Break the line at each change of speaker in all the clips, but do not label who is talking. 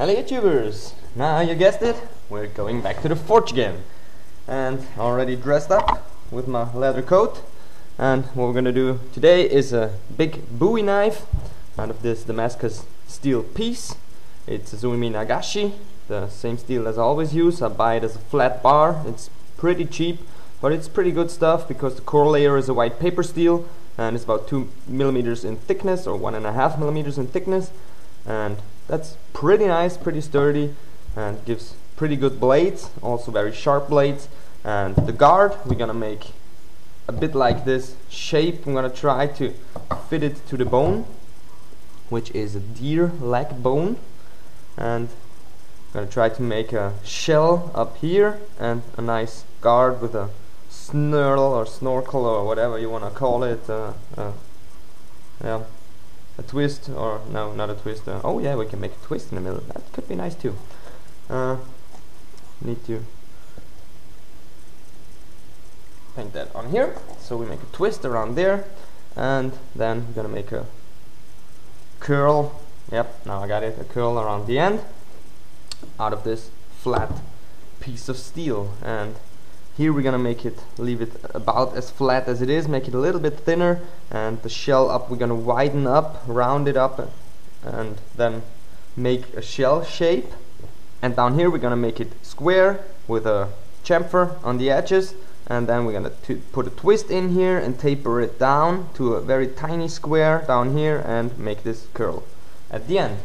Smiley YouTubers! Now you guessed it, we're going back to the forge again. And already dressed up with my leather coat. And what we're gonna do today is a big Bowie knife out of this Damascus steel piece. It's a Suminagashi, the same steel as I always use. I buy it as a flat bar. It's pretty cheap, but it's pretty good stuff because the core layer is a white paper steel and it's about 2 millimeters in thickness or 1.5 millimeters in thickness. And that's pretty nice, pretty sturdy, and gives pretty good blades, also very sharp blades. And the guard, we're gonna make a bit like this shape. I'm gonna try to fit it to the bone, which is a deer leg bone. And I'm gonna try to make a shell up here and a nice guard with a snurl or snorkel or whatever you wanna call it. Yeah. A twist, or no, not a twist. Oh yeah, we can make a twist in the middle. That could be nice too. Need to paint that on here. So we make a twist around there, and then we're gonna make a curl. Yep, now I got it. A curl around the end out of this flat piece of steel. And here we're gonna make it, leave it about as flat as it is, make it a little bit thinner, and the shell up we're gonna widen up, round it up, and then make a shell shape. And down here we're gonna make it square with a chamfer on the edges, and then we're gonna put a twist in here and taper it down to a very tiny square down here and make this curl at the end.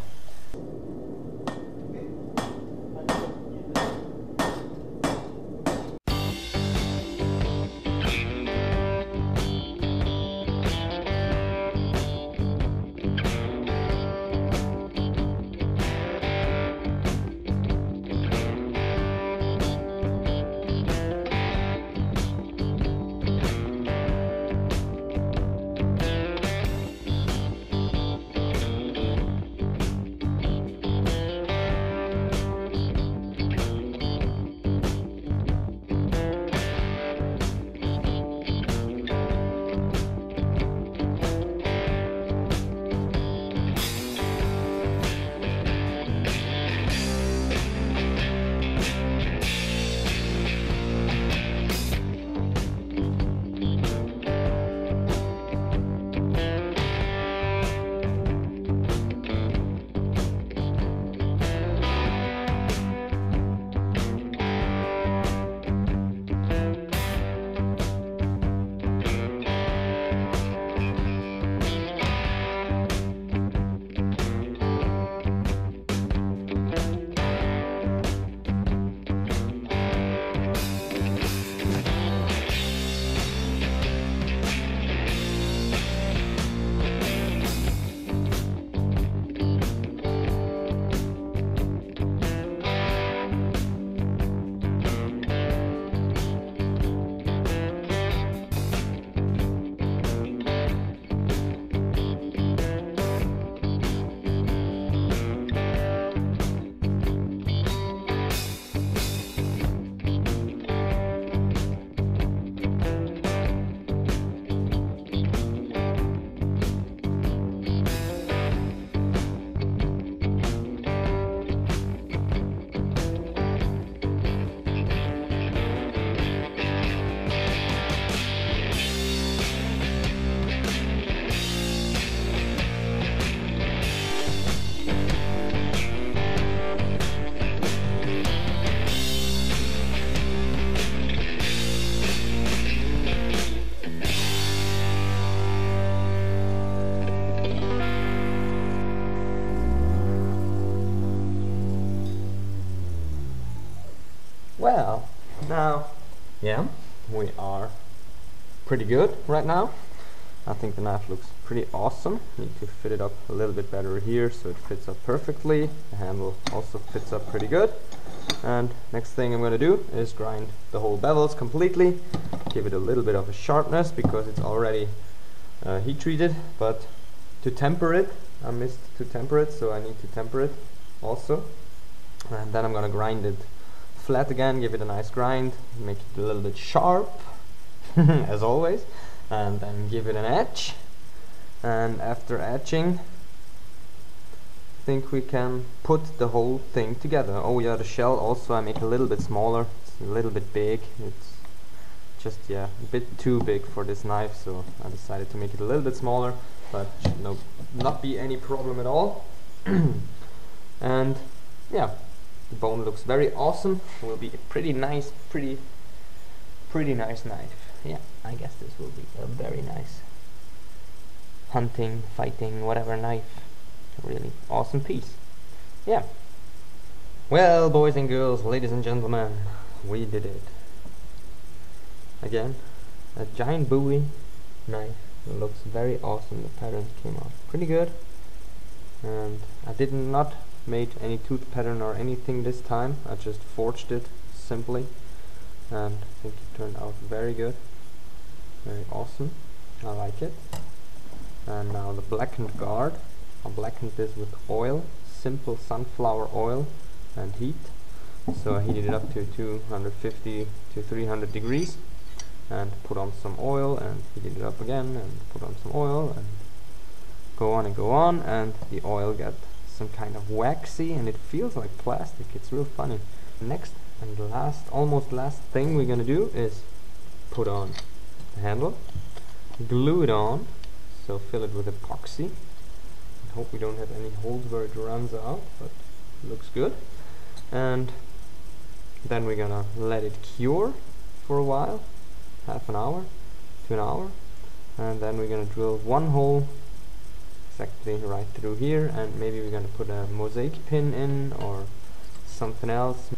Well, now, yeah, we are pretty good right now. I think the knife looks pretty awesome. Need to fit it up a little bit better here so it fits up perfectly. The handle also fits up pretty good. And next thing I'm going to do is grind the whole bevels completely. Give it a little bit of a sharpness because it's already heat treated. But to temper it, I missed to temper it, so I need to temper it also. And then I'm going to grind it flat again, give it a nice grind, make it a little bit sharp as always, and then give it an edge. And after etching, think we can put the whole thing together. Oh yeah, the shell also I make a little bit smaller. It's a little bit big. It's just, yeah, a bit too big for this knife, so I decided to make it a little bit smaller, but should not be any problem at all. And yeah, the bone looks very awesome. It will be a pretty nice knife. Yeah, I guess this will be a very nice hunting, fighting, whatever knife. A really awesome piece. Yeah. Well, boys and girls, ladies and gentlemen, we did it. Again, a giant Bowie knife. It looks very awesome. The pattern came out pretty good. And I did not make any tooth pattern or anything this time. I just forged it simply. And I think it turned out very good. Very awesome. I like it. And now the blackened guard. I blackened this with oil, simple sunflower oil and heat. So I heated it up to 250 to 300 degrees and put on some oil and heated it up again and put on some oil and go on, and the oil got some kind of waxy and it feels like plastic. It's real funny. Next and almost last thing we're gonna do is put on the handle, glue it on, so fill it with epoxy. I hope we don't have any holes where it runs out, but it looks good. And then we're gonna let it cure for a while, half an hour to an hour, and then we're gonna drill one hole exactly right through here, and maybe we're gonna put a mosaik pin in or something else.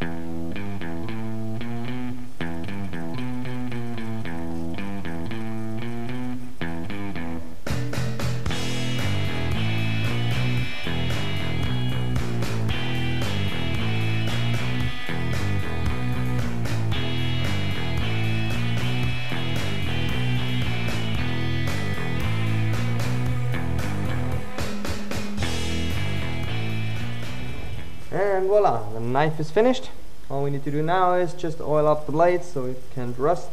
And voila, the knife is finished. All we need to do now is just oil up the blade so it can't rust.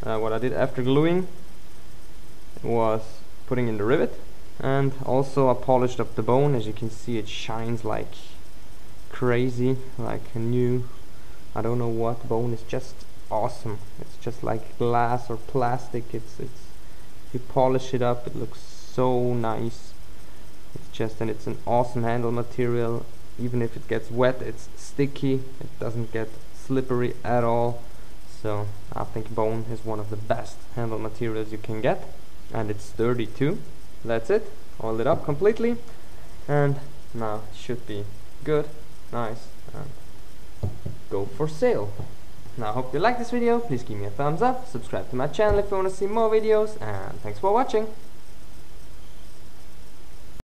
What I did after gluing was putting in the rivet, and also I polished up the bone. As you can see, it shines like crazy, like a new, I don't know what bone. Is just awesome. It's just like glass or plastic. It's if you polish it up, it looks so nice. And it's an awesome handle material. Even if it gets wet, it's sticky. It doesn't get slippery at all. So I think bone is one of the best handle materials you can get, and it's sturdy too. That's it. Oil it up completely, and now it should be good, nice, and go for sale. Now I hope you like this video. Please give me a thumbs up, subscribe to my channel if you want to see more videos, and thanks for watching.